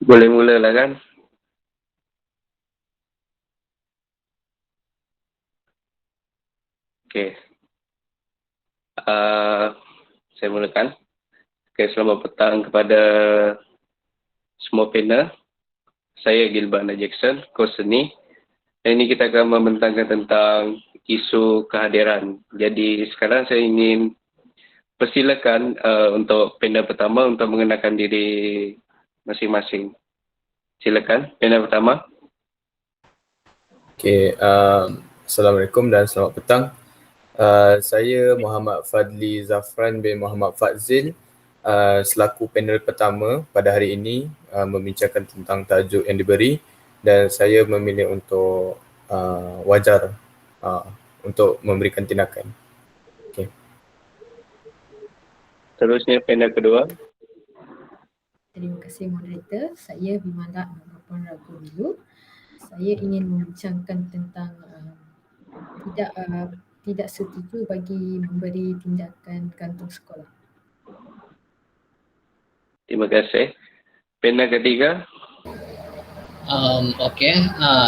Boleh mulalah kan? Okey. Saya mulakan. Okey, selamat petang kepada semua panel. Saya Gilbana Jackson, kos seni. Dan ini kita akan membentangkan tentang isu kehadiran. Jadi sekarang saya ingin persilakan untuk panel pertama untuk mengenalkan diri masing-masing. Silakan, panel pertama. Okey, Assalamualaikum dan selamat petang. Saya Muhammad Fadli Zafran bin Muhammad Fadzil, selaku panel pertama pada hari ini membincangkan tentang tajuk yang diberi, dan saya memilih untuk wajar untuk memberikan tindakan. Okey. Terusnya panel kedua. Terima kasih moderator. Saya Bimala Nurapon Ragu dulu. Saya ingin membincangkan tentang tidak setuju bagi memberi tindakan gantung sekolah. Terima kasih. Panel ketiga.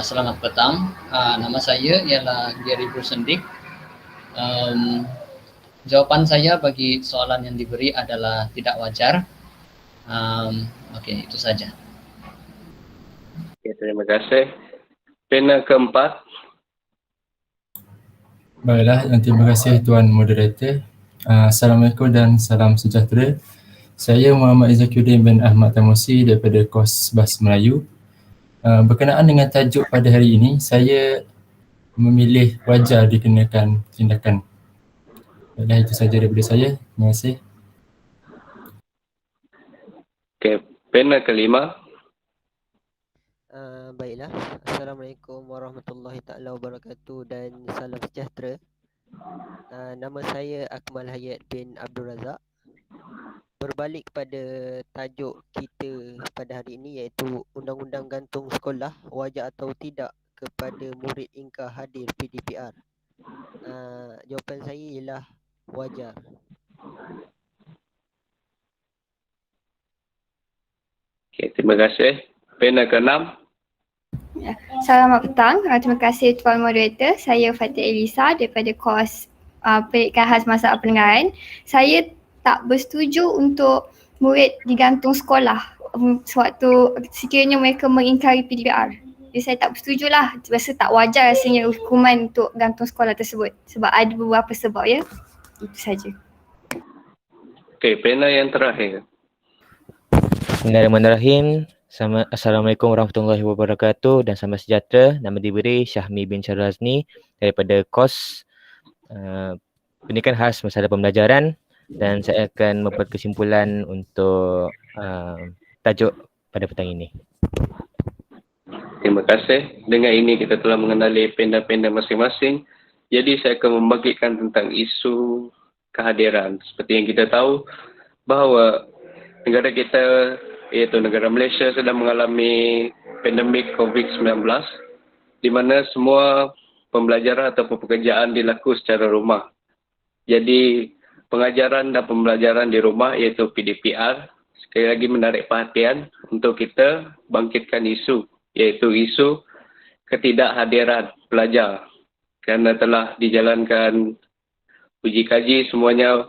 Selamat petang. Nama saya ialah Gary Brusendik. Jawapan saya bagi soalan yang diberi adalah tidak wajar. Itu saja. Okay, terima kasih. Panel keempat. Baiklah, terima kasih Tuan Moderator. Assalamualaikum dan salam sejahtera. Saya Muhammad Izakuddin bin Ahmad Tamusi daripada Kos Bahasa Melayu. Berkenaan dengan tajuk pada hari ini, saya memilih wajar dikenakan tindakan. Baiklah, itu saja daripada saya. Terima kasih. Okey, panel kelima. Baiklah, Assalamualaikum warahmatullahi taala wabarakatuh dan salam sejahtera. Nama saya Akmal Hayat bin Abdul Razak. Berbalik kepada tajuk kita pada hari ini, iaitu Undang-Undang Gantung Sekolah wajar atau tidak kepada murid ingkar hadir PDPR. Jawapan saya ialah wajar. Okey, terima kasih. Panel ke-6. Selamat petang. Terima kasih Tuan Moderator. Saya Fatih Elisa daripada kos Pendidikan Khas Masalah Perenggaran. Saya tak bersetuju untuk murid digantung sekolah sewaktu sekiranya mereka mengingkari PDPR. Jadi saya tak bersetuju lah. Rasa tak wajar rasanya hukuman untuk gantung sekolah tersebut. Sebab ada beberapa sebab ya. Itu saja. Okey, panel yang terakhir. Bismillahirrahmanirrahim. Assalamualaikum warahmatullahi wabarakatuh dan salam sejahtera. Nama diberi Syahmi bin Syarazni daripada KOS Pendidikan Khas Masalah Pembelajaran, dan saya akan membuat kesimpulan untuk tajuk pada petang ini. Terima kasih. Dengan ini kita telah mengenali panel-panel masing-masing. Jadi saya akan membagikan tentang isu kehadiran. Seperti yang kita tahu bahawa negara kita, iaitu negara Malaysia, sedang mengalami pandemik COVID-19 di mana semua pembelajaran atau pekerjaan dilakukan secara rumah. Jadi pengajaran dan pembelajaran di rumah iaitu PDPR sekali lagi menarik perhatian untuk kita bangkitkan isu, iaitu isu ketidakhadiran pelajar, kerana telah dijalankan uji kaji semuanya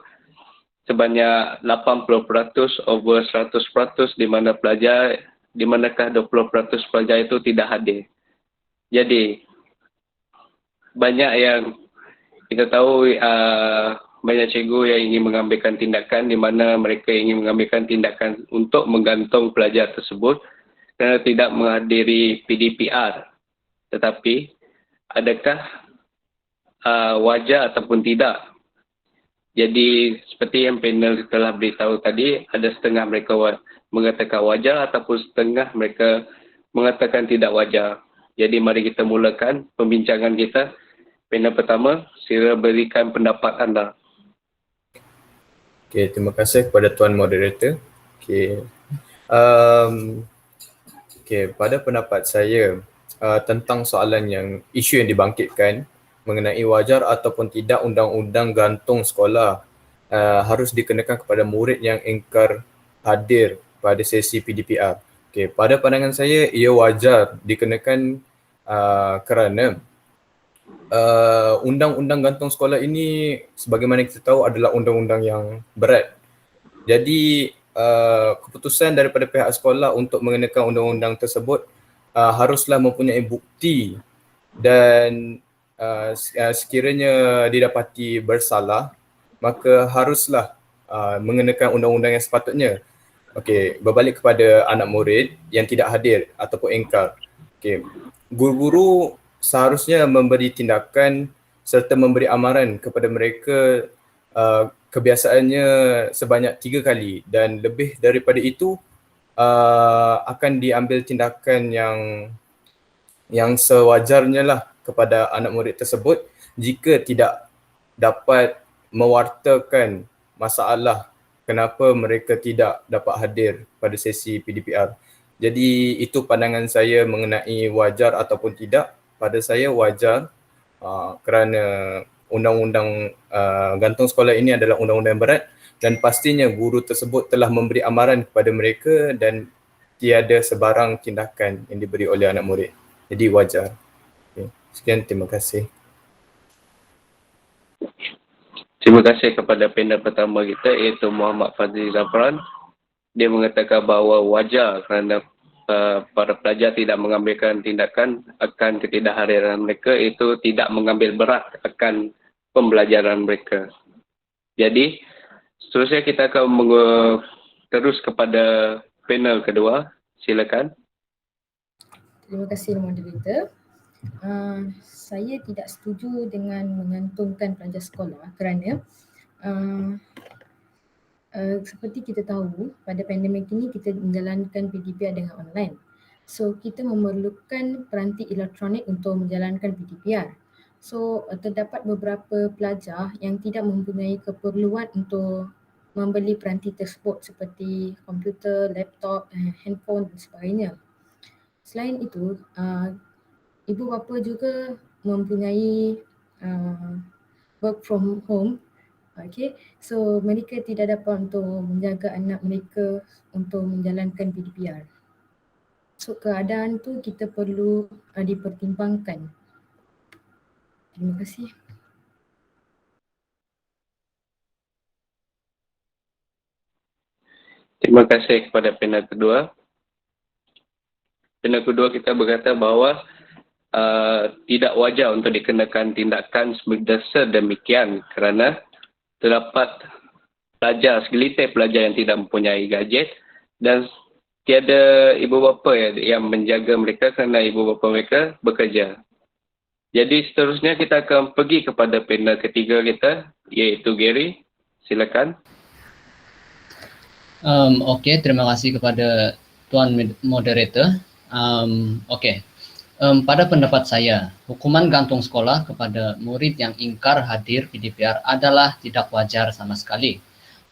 sebanyak 80% over 100%, di mana pelajar, di manakah 20% pelajar itu tidak hadir. Jadi banyak yang kita tahu banyak cikgu yang ingin mengambilkan tindakan, di mana mereka ingin mengambilkan tindakan untuk menggantung pelajar tersebut kerana tidak menghadiri PDPR. Tetapi adakah wajar ataupun tidak? Jadi seperti yang panel telah beritahu tadi, ada setengah mereka mengatakan wajar ataupun setengah mereka mengatakan tidak wajar. Jadi mari kita mulakan pembincangan kita. Panel pertama, sila berikan pendapat anda. Okey, terima kasih kepada Tuan Moderator. Okey, pada pendapat saya tentang soalan isu yang dibangkitkan mengenai wajar ataupun tidak undang-undang gantung sekolah harus dikenakan kepada murid yang ingkar hadir pada sesi PDPR. Okey, pada pandangan saya ia wajar dikenakan kerana undang-undang gantung sekolah ini sebagaimana kita tahu adalah undang-undang yang berat. Jadi keputusan daripada pihak sekolah untuk mengenakan undang-undang tersebut haruslah mempunyai bukti dan sekiranya didapati bersalah maka haruslah mengenakan undang-undang yang sepatutnya. Okey, berbalik kepada anak murid yang tidak hadir ataupun engkar. Okey, guru-guru seharusnya memberi tindakan serta memberi amaran kepada mereka kebiasaannya sebanyak 3 kali dan lebih daripada itu akan diambil tindakan yang sewajarnya lah kepada anak murid tersebut jika tidak dapat mewartakan masalah kenapa mereka tidak dapat hadir pada sesi PDPR. Jadi itu pandangan saya mengenai wajar ataupun tidak. Pada saya wajar kerana undang-undang gantung sekolah ini adalah undang-undang yang berat dan pastinya guru tersebut telah memberi amaran kepada mereka dan tiada sebarang tindakan yang diberi oleh anak murid. Jadi wajar. Okay. Sekian, terima kasih. Terima kasih kepada panel pertama kita iaitu Muhammad Fadli Zafran. Dia mengatakan bahawa wajar kerana para pelajar tidak mengambilkan tindakan akan ketidakhadiran mereka itu tidak mengambil berat akan pembelajaran mereka. Jadi seterusnya kita akan terus kepada panel kedua. Silakan. Terima kasih moderator. Saya tidak setuju dengan mengantungkan pelajar sekolah kerana seperti kita tahu pada pandemik ini kita menjalankan PDPR dengan online. So kita memerlukan peranti elektronik untuk menjalankan PDPR. So terdapat beberapa pelajar yang tidak mempunyai keperluan untuk membeli peranti tersebut seperti komputer, laptop, handphone dan sebagainya. Selain itu, ibu bapa juga mempunyai work from home. Okay, so mereka tidak dapat untuk menjaga anak mereka untuk menjalankan PDPR. So keadaan tu kita perlu dipertimbangkan. Terima kasih. Terima kasih kepada panel kedua. Panel kedua kita berkata bahawa tidak wajar untuk dikenakan tindakan sedemikian kerana terdapat pelajar, segelintir pelajar yang tidak mempunyai gadget dan tiada ibu bapa yang menjaga mereka kerana ibu bapa mereka bekerja. Jadi seterusnya kita akan pergi kepada panel ketiga kita iaitu Gary. Silakan. Okey, terima kasih kepada Tuan Moderator. Pada pendapat saya, hukuman gantung sekolah kepada murid yang ingkar hadir PDPR adalah tidak wajar sama sekali.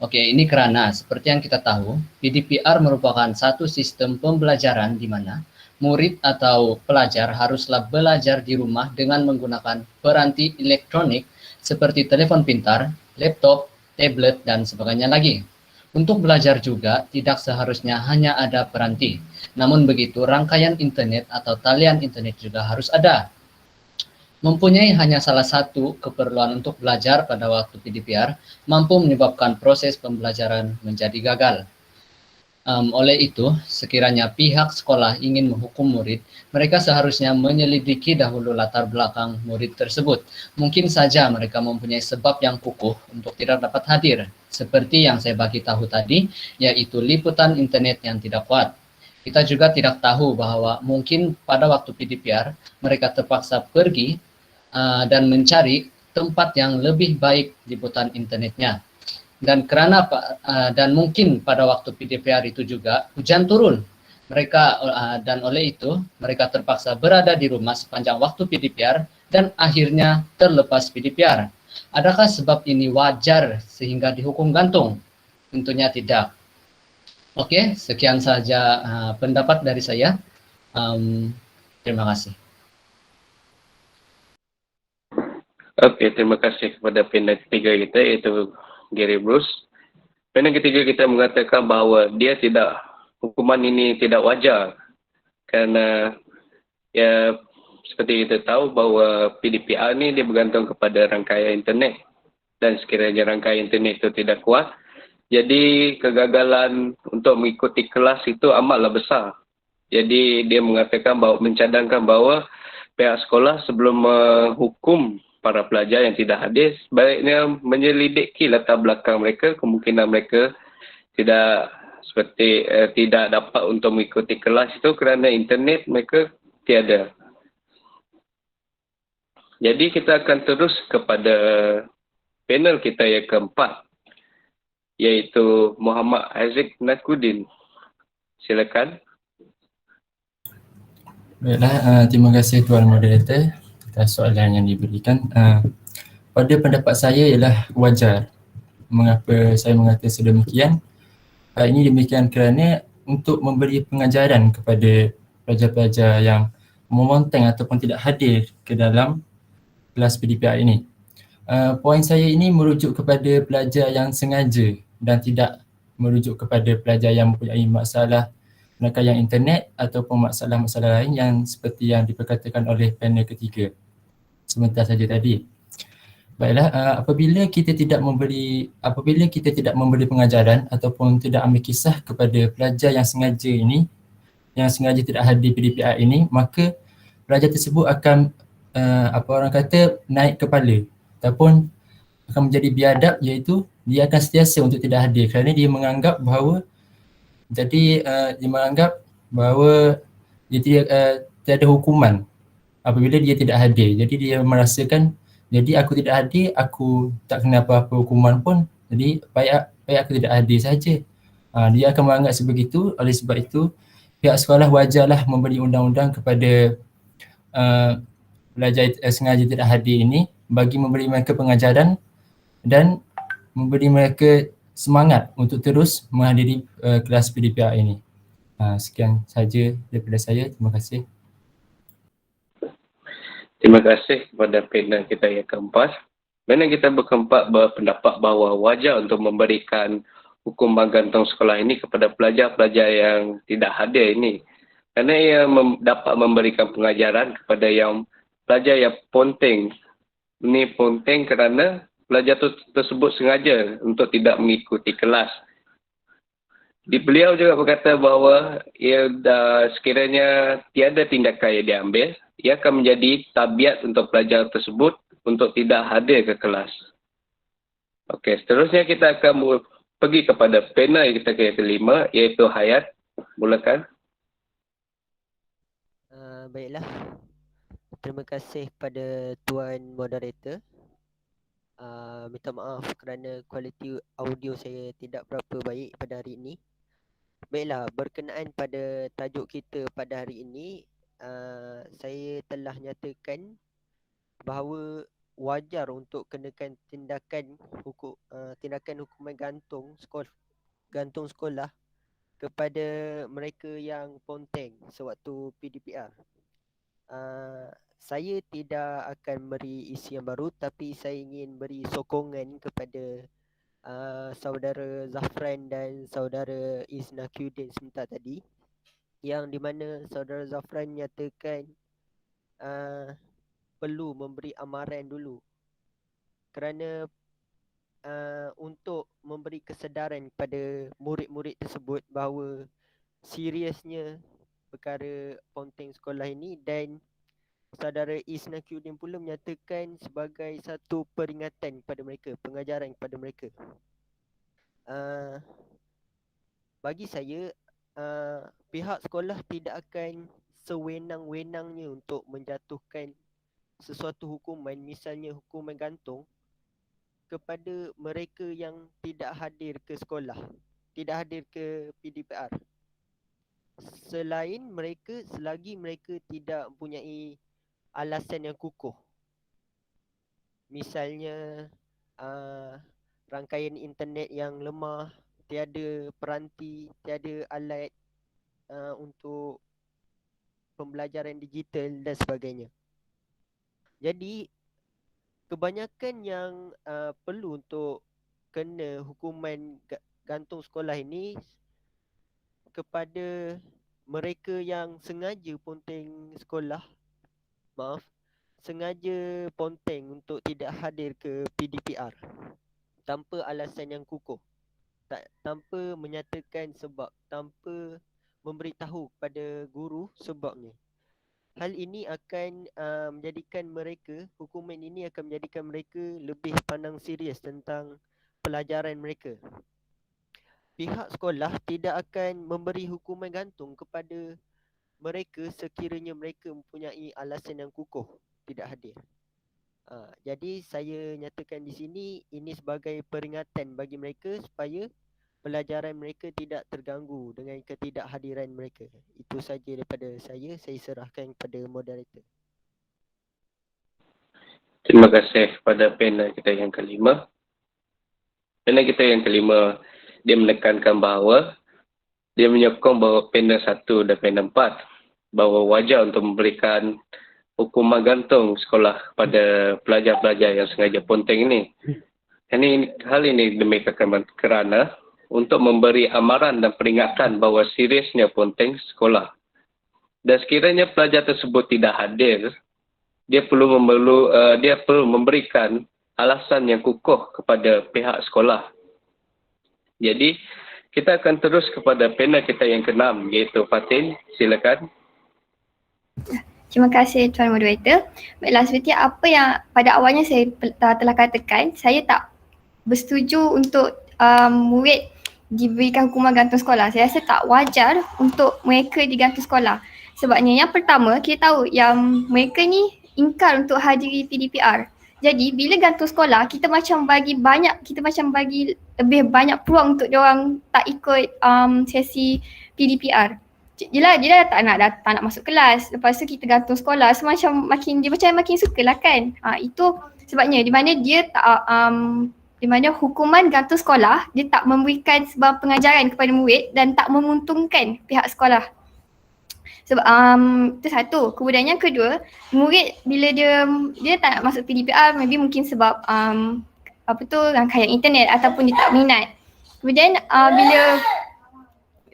Okey, ini kerana seperti yang kita tahu, PDPR merupakan satu sistem pembelajaran di mana murid atau pelajar haruslah belajar di rumah dengan menggunakan peranti elektronik seperti telefon pintar, laptop, tablet dan sebagainya lagi. Untuk belajar juga tidak seharusnya hanya ada peranti. Namun begitu, rangkaian internet atau talian internet juga harus ada. Mempunyai hanya salah satu keperluan untuk belajar pada waktu PDPR mampu menyebabkan proses pembelajaran menjadi gagal. Oleh itu, sekiranya pihak sekolah ingin menghukum murid, mereka seharusnya menyelidiki dahulu latar belakang murid tersebut. Mungkin saja mereka mempunyai sebab yang kukuh untuk tidak dapat hadir. Seperti yang saya bagi tahu tadi, yaitu liputan internet yang tidak kuat. Kita juga tidak tahu bahawa mungkin pada waktu PDPR, mereka terpaksa pergi dan mencari tempat yang lebih baik liputan internetnya. Dan kerana dan mungkin pada waktu PDPR itu juga hujan turun. Mereka dan oleh itu mereka terpaksa berada di rumah sepanjang waktu PDPR dan akhirnya terlepas PDPR. Adakah sebab ini wajar sehingga dihukum gantung? Tentunya tidak. Okey, sekian saja pendapat dari saya. Terima kasih. Okey, terima kasih kepada panel ketiga kita iaitu Gary Bruce. Panel ketiga kita mengatakan bahawa dia tidak hukuman ini tidak wajar kerana ya seperti kita tahu bahawa PDPR ni dia bergantung kepada rangkaian internet dan sekiranya rangkaian internet itu tidak kuat, jadi kegagalan untuk mengikuti kelas itu amatlah besar. Jadi dia mengatakan bahawa, mencadangkan bahawa pihak sekolah sebelum menghukum para pelajar yang tidak hadir, sebaiknya menyelidiki latar belakang mereka, kemungkinan mereka tidak tidak dapat untuk mengikuti kelas itu kerana internet mereka tiada. Jadi kita akan terus kepada panel kita yang keempat, iaitu Muhammad Isaac Nakudin. Silakan. Baiklah, terima kasih Tuan Moderator atas soalan yang diberikan. Pada pendapat saya ialah wajar. Mengapa saya mengatakan sedemikian? Ini demikian kerana untuk memberi pengajaran kepada pelajar-pelajar yang memonteng ataupun tidak hadir ke dalam kelas PDPR ini. Poin saya ini merujuk kepada pelajar yang sengaja dan tidak merujuk kepada pelajar yang mempunyai masalah rangkaian internet ataupun masalah-masalah lain yang seperti yang diperkatakan oleh panel ketiga sebentar saja tadi. Baiklah, apabila kita tidak memberi pengajaran ataupun tidak ambil kisah kepada pelajar yang sengaja tidak hadir PDPR ini, maka pelajar tersebut akan naik kepala ataupun akan menjadi biadab, iaitu dia akan sentiasa untuk tidak hadir kerana dia menganggap bahawa dia tiada hukuman apabila dia tidak hadir. Jadi dia merasakan, jadi aku tidak hadir, aku tak kena apa-apa hukuman pun, jadi baik aku tidak hadir saja. Dia akan menganggap sebegitu. Oleh sebab itu pihak sekolah wajarlah memberi undang-undang kepada pelajar sengaja tidak hadir ini bagi memberi mereka pengajaran dan memberi mereka semangat untuk terus menghadiri kelas PDPR ini. Sekian saja daripada saya. Terima kasih. Terima kasih kepada panel kita yang keempat. Panel kita berkeempat berpendapat bahawa wajar untuk memberikan hukuman gantung sekolah ini kepada pelajar-pelajar yang tidak hadir ini. Kerana ia dapat memberikan pengajaran kepada yang pelajar yang ponteng. Ini ponteng kerana pelajar tersebut sengaja untuk tidak mengikuti kelas. Beliau juga berkata bahawa sekiranya tiada tindakan yang diambil, ia akan menjadi tabiat untuk pelajar tersebut untuk tidak hadir ke kelas. Okey, seterusnya kita akan pergi kepada panel kita yang kelima, iaitu Hayat. Mulakan. Baiklah. Terima kasih kepada Tuan Moderator. Minta maaf kerana kualiti audio saya tidak berapa baik pada hari ini. Baiklah, berkenaan pada tajuk kita pada hari ini, saya telah nyatakan bahawa wajar untuk kenakan tindakan hukuman gantung sekolah kepada mereka yang ponteng sewaktu PDPR. Saya tidak akan beri isi yang baru, tapi saya ingin beri sokongan kepada saudara Zafran dan saudara Isnakyuddin sebentar tadi, yang di mana saudara Zafran nyatakan perlu memberi amaran dulu kerana untuk memberi kesedaran kepada murid-murid tersebut bahawa seriusnya perkara ponteng sekolah ini, dan saudara Isnakyuddin pula menyatakan sebagai satu peringatan kepada mereka, pengajaran kepada mereka. Bagi saya, pihak sekolah tidak akan sewenang-wenangnya untuk menjatuhkan sesuatu hukuman, misalnya hukuman gantung, kepada mereka yang tidak hadir ke sekolah, tidak hadir ke PDPR. Selagi mereka tidak mempunyai alasan yang kukuh. Misalnya rangkaian internet yang lemah, tiada peranti, tiada alat untuk pembelajaran digital dan sebagainya. Jadi kebanyakan yang perlu untuk kena hukuman gantung sekolah ini kepada mereka yang sengaja ponteng sekolah, sengaja ponteng untuk tidak hadir ke PDPR tanpa alasan yang kukuh, tanpa menyatakan sebab, tanpa memberitahu kepada guru sebabnya. Hal ini akan menjadikan mereka, hukuman ini akan menjadikan mereka lebih pandang serius tentang pelajaran mereka. Pihak sekolah tidak akan memberi hukuman gantung kepada mereka sekiranya mereka mempunyai alasan yang kukuh tidak hadir. Jadi saya nyatakan di sini ini sebagai peringatan bagi mereka supaya pelajaran mereka tidak terganggu dengan ketidakhadiran mereka. Itu saja daripada saya serahkan kepada moderator. Terima kasih kepada panel kita yang kelima. Panel kita yang kelima, dia menekankan bahawa dia menyokong bahawa panel 1 dan panel 4 bahawa wajar untuk memberikan hukuman gantung sekolah kepada pelajar-pelajar yang sengaja ponteng ini. Hal ini demikian kerana untuk memberi amaran dan peringatan bahawa seriusnya ponteng sekolah. Dan sekiranya pelajar tersebut tidak hadir, dia perlu memberikan alasan yang kukuh kepada pihak sekolah. Jadi, kita akan terus kepada panel kita yang ke-6, iaitu Fatin. Silakan. Terima kasih Tuan Moderator. Baiklah, seperti apa yang pada awalnya saya telah katakan, saya tak bersetuju untuk murid diberikan hukuman gantung sekolah. Saya rasa tak wajar untuk mereka digantung sekolah. Sebabnya yang pertama, kita tahu yang mereka ni ingkar untuk hadiri PDPR. Jadi bila gantung sekolah, kita macam bagi lebih banyak peluang untuk diorang tak ikut sesi PDPR. Dia tak nak masuk kelas. Lepas tu kita gantung sekolah, so dia makin suka lah kan. Itu sebabnya di mana dia tak di mana hukuman gantung sekolah dia tak memberikan sebab pengajaran kepada murid dan tak menguntungkan pihak sekolah. Sebab itu satu. Kemudian yang kedua, murid bila dia tak nak masuk PDPR, maybe mungkin sebab rangkaian internet ataupun dia tak minat. Kemudian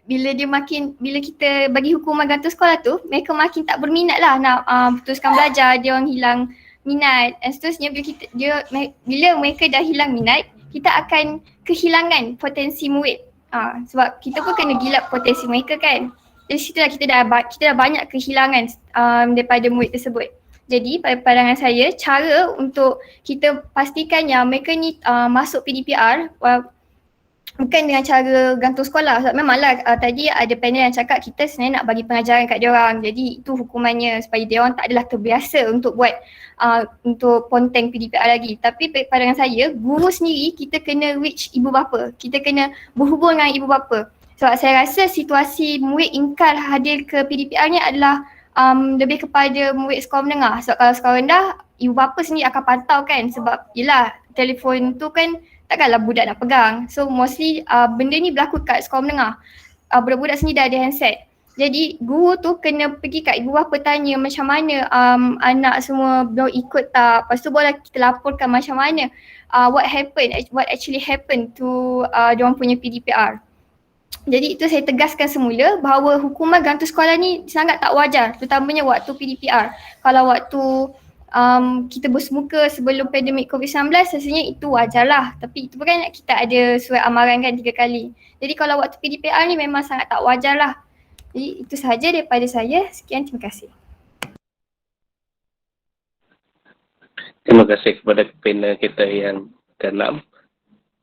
bila kita bagi hukuman gantung sekolah tu, mereka makin tak berminat lah nak teruskan belajar, dia orang hilang minat dan seterusnya. Bila mereka dah hilang minat, kita akan kehilangan potensi murid. Sebab kita pun kena gilap potensi mereka kan. Dari situlah kita dah banyak kehilangan daripada murid tersebut. Jadi pada pandangan saya, cara untuk kita pastikan yang mereka ni masuk PDPR bukan dengan cara gantung sekolah. Sebab memanglah tadi ada panel yang cakap kita sebenarnya nak bagi pengajaran kat diorang. Jadi itu hukumannya supaya diorang tak adalah terbiasa untuk buat untuk ponteng PDPR lagi. Tapi pandangan saya, guru sendiri kita kena reach ibu bapa. Kita kena berhubung dengan ibu bapa. Sebab saya rasa situasi murid ingkar hadir ke PDPR ni adalah lebih kepada murid sekolah menengah. Sebab kalau sekolah rendah, ibu bapa sendiri akan pantau kan. Sebab yelah telefon tu kan takkanlah budak nak pegang. So mostly benda ni berlaku kat sekolah menengah. Budak-budak sendiri dah ada handset. Jadi guru tu kena pergi kat ibu bapa tanya macam mana anak semua ikut tak. Lepas tu boleh kita laporkan macam mana what actually happened to diorang punya PDPR. Jadi itu saya tegaskan semula bahawa hukuman gantung sekolah ni sangat tak wajar, terutamanya waktu PDPR. Kalau waktu kita bersemuka sebelum pandemik COVID-19, rasanya itu wajarlah. Tapi itu pun kan kita ada surat amaran kan 3 kali. Jadi kalau waktu PDPR ni memang sangat tak wajarlah. Jadi itu sahaja daripada saya. Sekian, terima kasih. Terima kasih kepada panel kita yang ke-6.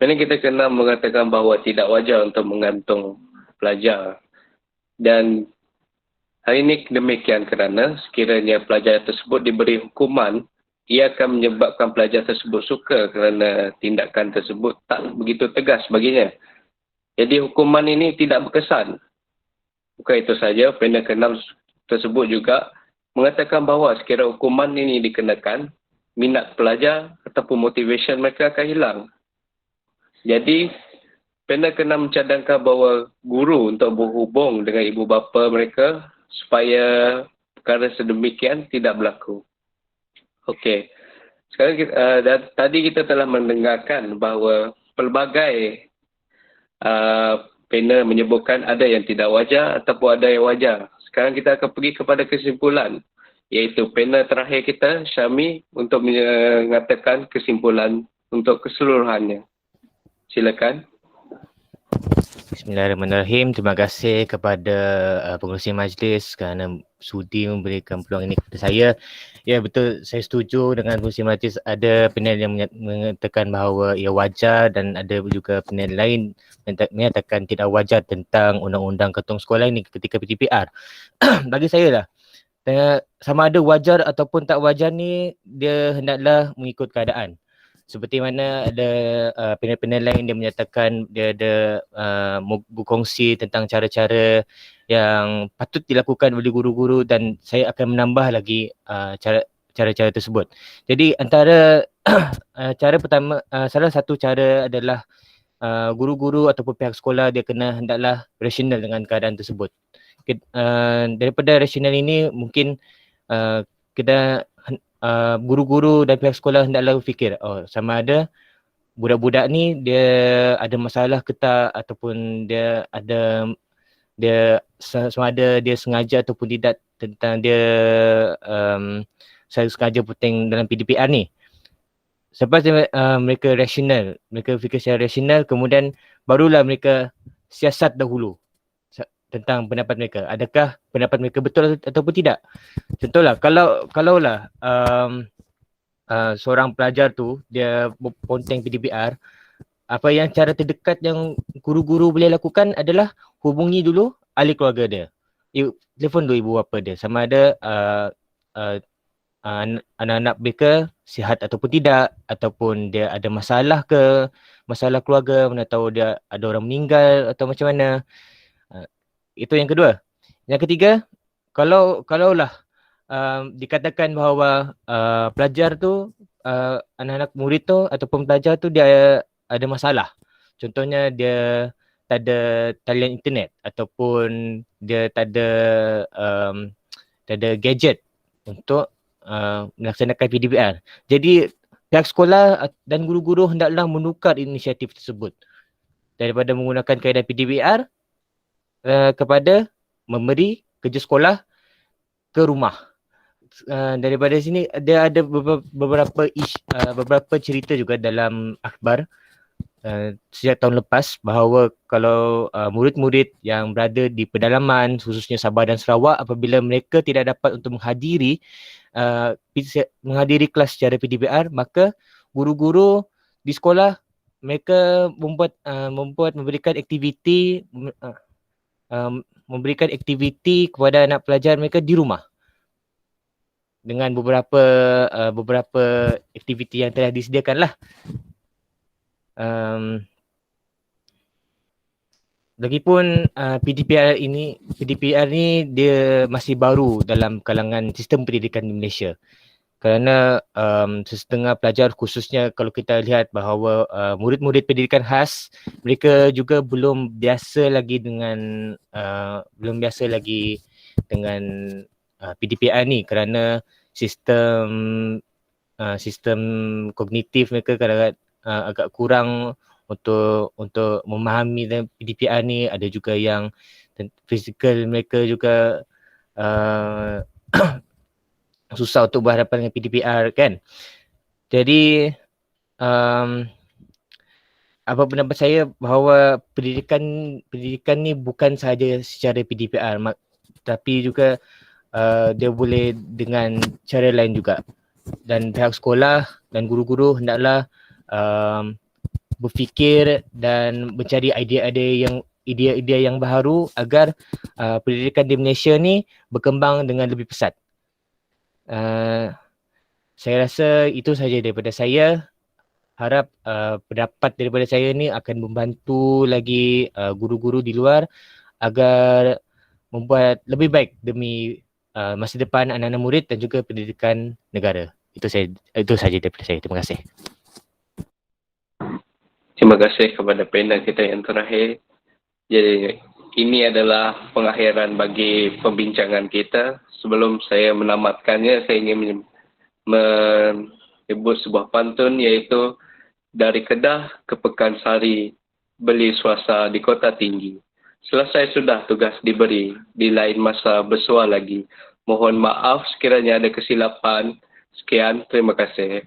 Panel kita ke-6 mengatakan bahawa tidak wajar untuk menggantung pelajar. Dan hal ini demikian kerana sekiranya pelajar tersebut diberi hukuman, ia akan menyebabkan pelajar tersebut suka kerana tindakan tersebut tak begitu tegas baginya. Jadi hukuman ini tidak berkesan. Bukan itu saja, panel ke-6 tersebut juga mengatakan bahawa sekiranya hukuman ini dikenakan, minat pelajar ataupun motivation mereka akan hilang. Jadi, panel ke-6 mencadangkan bahawa guru untuk berhubung dengan ibu bapa mereka supaya perkara sedemikian tidak berlaku. Okey. Sekarang tadi kita telah mendengarkan bahawa pelbagai panel menyebutkan ada yang tidak wajar ataupun ada yang wajar. Sekarang kita akan pergi kepada kesimpulan, iaitu panel terakhir kita, Syami, untuk mengatakan kesimpulan untuk keseluruhannya. Silakan. Bismillahirrahmanirrahim. Terima kasih kepada pengerusi majlis kerana sudi memberikan peluang ini kepada saya. Ya, betul, saya setuju dengan pengerusi majlis. Ada panel yang mengatakan bahawa ia wajar dan ada juga panel lain menyatakan tidak wajar tentang undang-undang ketung sekolah ini ketika PTPR. Bagi saya lah, sama ada wajar ataupun tak wajar ni, dia hendaklah mengikut keadaan. Seperti mana ada panel-panel lain dia menyatakan dia ada berkongsi tentang cara-cara yang patut dilakukan oleh guru-guru, dan saya akan menambah lagi cara-cara tersebut. Jadi antara cara pertama, salah satu cara adalah guru-guru ataupun pihak sekolah dia kena hendaklah rasional dengan keadaan tersebut. Daripada rasional ini mungkin kita guru-guru dan pihak sekolah hendaklah berfikir, sama ada budak-budak ni dia ada masalah ke tak, ataupun dia sama ada dia sengaja ataupun tidak, tentang dia saya sengaja puting dalam PDPR ni. Selepas mereka rasional, mereka fikir secara rasional, kemudian barulah mereka siasat dahulu tentang pendapat mereka. Adakah pendapat mereka betul ataupun tidak? Contohlah, kalaulah seorang pelajar tu dia ponteng PDPR, apa yang cara terdekat yang guru-guru boleh lakukan adalah hubungi dulu ahli keluarga dia. Telefon dulu ibu bapa dia, sama ada anak-anak mereka sihat ataupun tidak, ataupun dia ada masalah ke, masalah keluarga, mana tahu dia ada orang meninggal atau macam mana. Itu yang kedua. Yang ketiga, kalaulah dikatakan bahawa pelajar tu, anak-anak murid tu ataupun pelajar tu dia ada masalah. Contohnya dia tak ada talian internet, ataupun dia tak ada gadget untuk melaksanakan PDPR. Jadi pihak sekolah dan guru-guru hendaklah menukar inisiatif tersebut daripada menggunakan kaedah PDPR kepada memberi kerja sekolah ke rumah. Daripada sini dia ada beberapa cerita juga dalam akhbar sejak tahun lepas bahawa kalau murid-murid yang berada di pedalaman, khususnya Sabah dan Sarawak, apabila mereka tidak dapat untuk menghadiri kelas secara PDPR, maka guru-guru di sekolah mereka memberikan aktiviti kepada anak pelajar mereka di rumah dengan beberapa aktiviti yang telah disediakan lah. Lagipun PDPR ni dia masih baru dalam kalangan sistem pendidikan di Malaysia, kerana sesetengah pelajar, khususnya kalau kita lihat bahawa murid-murid pendidikan khas, mereka juga belum biasa lagi dengan PDPR ni, kerana sistem kognitif mereka kadang-kadang agak kurang untuk memahami PDPR ni. Ada juga yang fizikal mereka juga susah untuk berhadapan dengan PDPR kan. Jadi apa pendapat saya bahawa pendidikan ni bukan sahaja secara PDPR, tapi juga dia boleh dengan cara lain juga. Dan pihak sekolah dan guru-guru hendaklah berfikir dan mencari idea-idea yang baharu agar pendidikan di Malaysia ni berkembang dengan lebih pesat. Saya rasa itu sahaja daripada saya. Harap pendapat daripada saya ni akan membantu lagi guru-guru di luar agar membuat lebih baik demi masa depan anak-anak murid dan juga pendidikan negara. Itu sahaja daripada saya. Terima kasih. Terima kasih kepada panel kita yang terakhir. Jadi ini adalah pengakhiran bagi pembincangan kita. Sebelum saya menamatkannya, saya ingin menyebut sebuah pantun, iaitu dari Kedah ke Pekansari beli swasta di kota tinggi. Selesai sudah tugas diberi, di lain masa bersua lagi. Mohon maaf sekiranya ada kesilapan. Sekian, terima kasih.